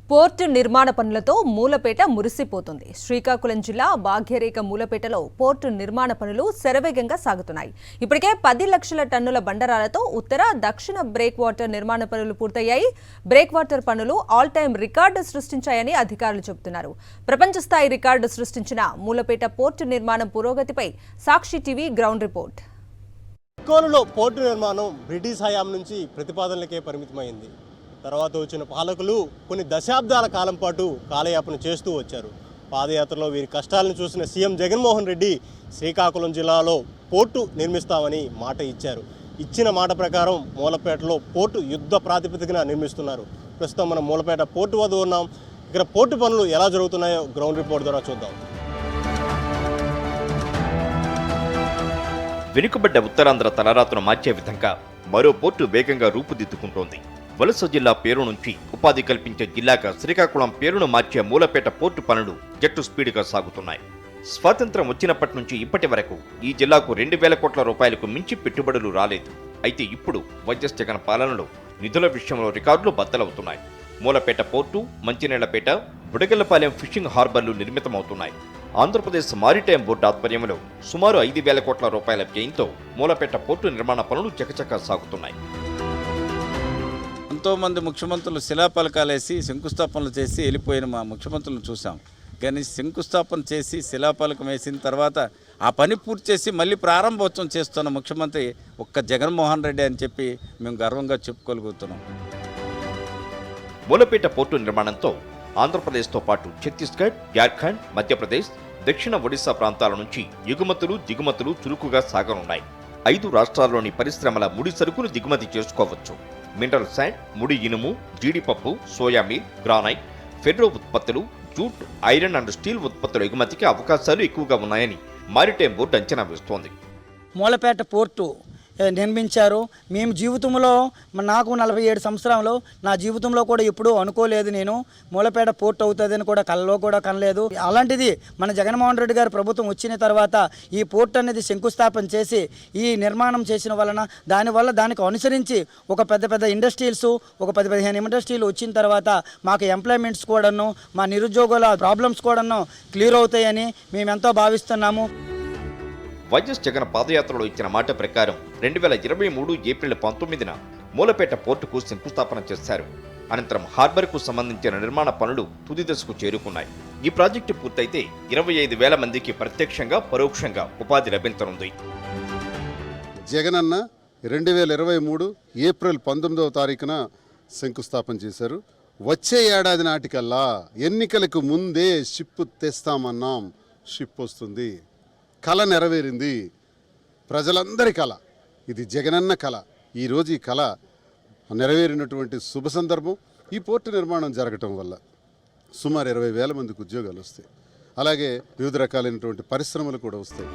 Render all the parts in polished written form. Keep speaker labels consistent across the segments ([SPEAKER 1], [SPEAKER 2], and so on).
[SPEAKER 1] Port నిర్మాణ పనులతో మూలపేట మురిసిపోతుంది. శ్రీకాకుళం జిల్లా భాగ్యరేఖ మూలపేటలో పోర్టు నిర్మాణ పనులు శరవేగంగా సాగుతున్నాయి. ఇప్పటికే 10 లక్షల టన్నుల బండరాలతో ఉత్తర, దక్షిణ బ్రేక్ వాటర్ నిర్మాణ పనులు పూర్తయ్యాయి. బ్రేక్ వాటర్ పనులు ఆల్ టైమ్ రికార్డు సృష్టించాయని అధికారులు చెబుతున్నారు. ప్రపంచ స్థాయి రికార్డు సృష్టించిన మూలపేట పోర్టు నిర్మాణం పురోగతిపై సాక్షి టీవీ గ్రౌండ్ రిపోర్ట్.
[SPEAKER 2] కోలులో పోర్టు నిర్మాణం బ్రిటిష్ హయాం నుంచి ప్రతిపాదనలకే పరిమితమైంది. తర్వాత వచ్చిన పాలకులు కొన్ని దశాబ్దాల కాలం పాటు కాలయాపన చేస్తూ వచ్చారు. పాదయాత్రలో వీరి కష్టాలను చూసిన సీఎం జగన్మోహన్ రెడ్డి శ్రీకాకుళం జిల్లాలో పోర్టు నిర్మిస్తామని మాట ఇచ్చారు. ఇచ్చిన మాట ప్రకారం మూలపేటలో పోర్టు యుద్ధ ప్రాతిపదికన నిర్మిస్తున్నారు. ప్రస్తుతం మనం మూలపేట పోర్టు వద్ద ఉన్నాం. ఇక్కడ పోర్టు పనులు ఎలా జరుగుతున్నాయో గ్రౌండ్ రిపోర్ట్ ద్వారా చూద్దాం.
[SPEAKER 3] వెనుకబడ్డ ఉత్తరాంధ్ర తలరాతను మార్చే విధంగా మరో పోర్టు వేగంగా రూపుదిద్దుకుంటోంది. వలస జిల్లా పేరు నుంచి ఉపాధి కల్పించే జిల్లాగా శ్రీకాకుళం పేరును మార్చే మూలపేట పోర్టు పనులు జట్టు స్పీడ్గా సాగుతున్నాయి. స్వాతంత్రం వచ్చినప్పటి నుంచి ఇప్పటి వరకు ఈ జిల్లాకు 2,000 కోట్ల రూపాయలకు మించి పెట్టుబడులు రాలేదు. అయితే ఇప్పుడు వైఎస్ జగన్ పాలనలో నిధుల విషయంలో రికార్డులు బద్దలవుతున్నాయి. మూలపేట పోర్టు, మంచినీళ్లపేట, బుడగళ్లపాలెం ఫిషింగ్ హార్బర్లు నిర్మితమవుతున్నాయి. ఆంధ్రప్రదేశ్ మారిటైమ్ బోర్డు ఆధ్వర్యంలో సుమారు 5,000 కోట్ల రూపాయల వ్యయంతో మూలపేట పోర్టు నిర్మాణ పనులు చకచకా సాగుతున్నాయి.
[SPEAKER 4] ఎంతోమంది ముఖ్యమంత్రులు శిలాపలకాలేసి శంకుస్థాపనలు చేసి వెళ్ళిపోయిన మా ముఖ్యమంత్రులను చూసాం. కానీ శంకుస్థాపన చేసి శిలాపలకం వేసిన తర్వాత ఆ పని పూర్తి చేసి మళ్ళీ ప్రారంభోత్సవం చేస్తున్న ముఖ్యమంత్రి ఒక్క జగన్మోహన్ రెడ్డి అని చెప్పి మేము గర్వంగా చెప్పుకోగలుగుతున్నాం.
[SPEAKER 3] మూలపేట పోర్టు నిర్మాణంతో ఆంధ్రప్రదేశ్తో పాటు ఛత్తీస్గఢ్, జార్ఖండ్, మధ్యప్రదేశ్, దక్షిణ ఒడిశా ప్రాంతాల నుంచి ఎగుమతులు, దిగుమతులు చురుకుగా సాగనున్నాయి. 5 రాష్ట్రాల్లోని పరిశ్రమల ముడి సరుకును దిగుమతి చేసుకోవచ్చు. మినరల్ శాండ్, ముడి ఇనుము, జీడిపప్పు, సోయామీల్, గ్రానైట్, ఫెర్రో ఉత్పత్తులు, జూట్, ఐరన్ అండ్ స్టీల్ ఉత్పత్తుల ఎగుమతికి అవకాశాలు ఎక్కువగా ఉన్నాయని మారిటైమ్ బోర్డు అంచనా వేస్తోంది.
[SPEAKER 5] మూలపేట పోర్టు నిర్మించారు. మేము జీవితంలో నాకు 47 సంవత్సరంలో నా జీవితంలో కూడా ఎప్పుడూ అనుకోలేదు. నేను మూలపేట పోర్టు అవుతుందని కూడా కలలో కూడా కనలేదు. అలాంటిది మన జగన్మోహన్ రెడ్డి గారి ప్రభుత్వం వచ్చిన తర్వాత ఈ పోర్టు అనేది శంకుస్థాపన చేసి ఈ నిర్మాణం చేసిన వలన దానికి అనుసరించి ఒక పెద్ద ఇండస్ట్రీస్, ఒక 10-15 ఇండస్ట్రీలు వచ్చిన తర్వాత మాకు ఎంప్లాయ్మెంట్స్ కూడాను, మా నిరుద్యోగుల ప్రాబ్లమ్స్ కూడాను క్లియర్ అవుతాయని మేము ఎంతో భావిస్తున్నాము.
[SPEAKER 3] వైఎస్ జగన్ పాదయాత్రలో ఇచ్చిన మాట ప్రకారం 2023 ఏప్రిల్ 19న మూలపేట పోర్టుకు శంకుస్థాపన చేశారు. అనంతరం హార్బర్కు సంబంధించిన నిర్మాణ పనులు తుది దశకు చేరుకున్నాయి. ఈ ప్రాజెక్టు పూర్తయితే 25,000 మందికి ప్రత్యక్షంగా, పరోక్షంగా ఉపాధి లభించనుంది.
[SPEAKER 6] జగనన్న 2023 ఏప్రిల్ 19వ తారీఖున శంకుస్థాపన చేశారు. వచ్చే ఏడాది నాటికల్లా ఎన్నికలకు ముందే షిప్ తెస్తామన్నాం. షిప్ వస్తుంది. కళ నెరవేరింది. ప్రజలందరి కళ. ఇది జగనన్న కళ. ఈరోజు ఈ కళ నెరవేరినటువంటి శుభ సందర్భం. ఈ పోర్టు నిర్మాణం జరగటం వల్ల సుమారు 20,000 మందికి ఉద్యోగాలు వస్తాయి. అలాగే వివిధ రకాలైనటువంటి పరిశ్రమలు కూడా వస్తాయి.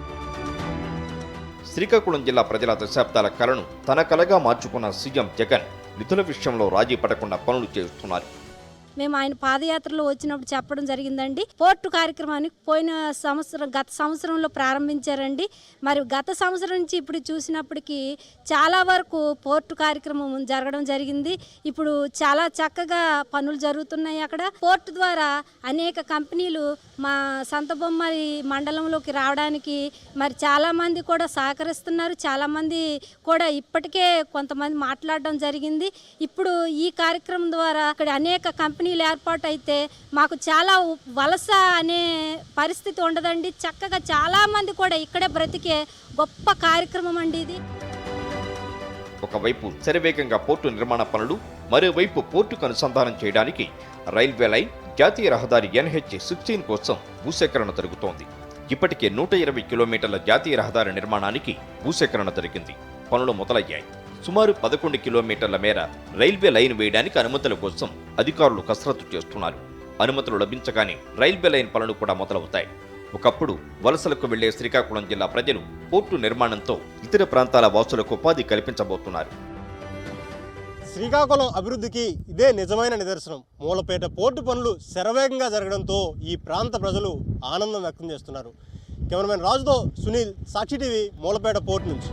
[SPEAKER 3] శ్రీకాకుళం జిల్లా ప్రజల దశాబ్దాల కళను తన కళగా మార్చుకున్న సీఎం జగన్ నిధుల విషయంలో రాజీ పడకుండా పనులు చేస్తున్నారు.
[SPEAKER 7] మేము ఆయన పాదయాత్రలో వచ్చినప్పుడు చెప్పడం జరిగిందండి. పోర్టు కార్యక్రమాన్ని గత సంవత్సరంలో ప్రారంభించారండి. మరి గత సంవత్సరం నుంచి ఇప్పుడు చూసినప్పటికీ చాలా వరకు పోర్టు కార్యక్రమం జరగడం జరిగింది. ఇప్పుడు చాలా చక్కగా పనులు జరుగుతున్నాయి. అక్కడ పోర్టు ద్వారా అనేక కంపెనీలు మా సంతబొమ్మరి మండలంలోకి రావడానికి మరి చాలామంది కూడా సహకరిస్తున్నారు. చాలామంది కూడా ఇప్పటికే కొంతమంది మాట్లాడడం జరిగింది. ఇప్పుడు ఈ కార్యక్రమం ద్వారా ఇక్కడ అనేక కంపెనీలు ఏర్పాటు అయితే మాకు చాలా వలస అనే పరిస్థితి ఉండదండి. చక్కగా చాలా మంది కూడా ఇక్కడే బ్రతికే గొప్ప కార్యక్రమం అండి ఇది.
[SPEAKER 3] ఒకవైపు శరవేగంగా పోర్టు నిర్మాణ పనులు, మరోవైపు పోర్టుకు అనుసంధానం చేయడానికి రైల్వే లైన్, జాతీయ రహదారి NH-16 కోసం భూసేకరణ జరుగుతోంది. ఇప్పటికే 120 కిలోమీటర్ల జాతీయ రహదారి నిర్మాణానికి భూసేకరణ జరిగింది. పనులు మొదలయ్యాయి. సుమారు 11 కిలోమీటర్ల మేర రైల్వే లైన్ వేయడానికి అనుమతుల కోసం అధికారులు కసరత్తు చేస్తున్నారు. అనుమతులు లభించగానే రైల్వే లైన్ పనులు కూడా మొదలవుతాయి. ఒకప్పుడు వలసలకు వెళ్లే శ్రీకాకుళం జిల్లా ప్రజలు పోర్టు నిర్మాణంతో ఇతర ప్రాంతాల వాసులకు ఉపాధి కల్పించబోతున్నారు.
[SPEAKER 2] శ్రీకాకుళం అభివృద్ధికి ఇదే నిజమైన నిదర్శనం. మూలపేట పోర్టు పనులు శరవేగంగా జరగడంతో ఈ ప్రాంత ప్రజలు ఆనందం వ్యక్తం చేస్తున్నారు. కెమెరామెన్ రాజుతో సునీల్, సాక్షి టీవీ, మూలపేట పోర్టు నుంచి.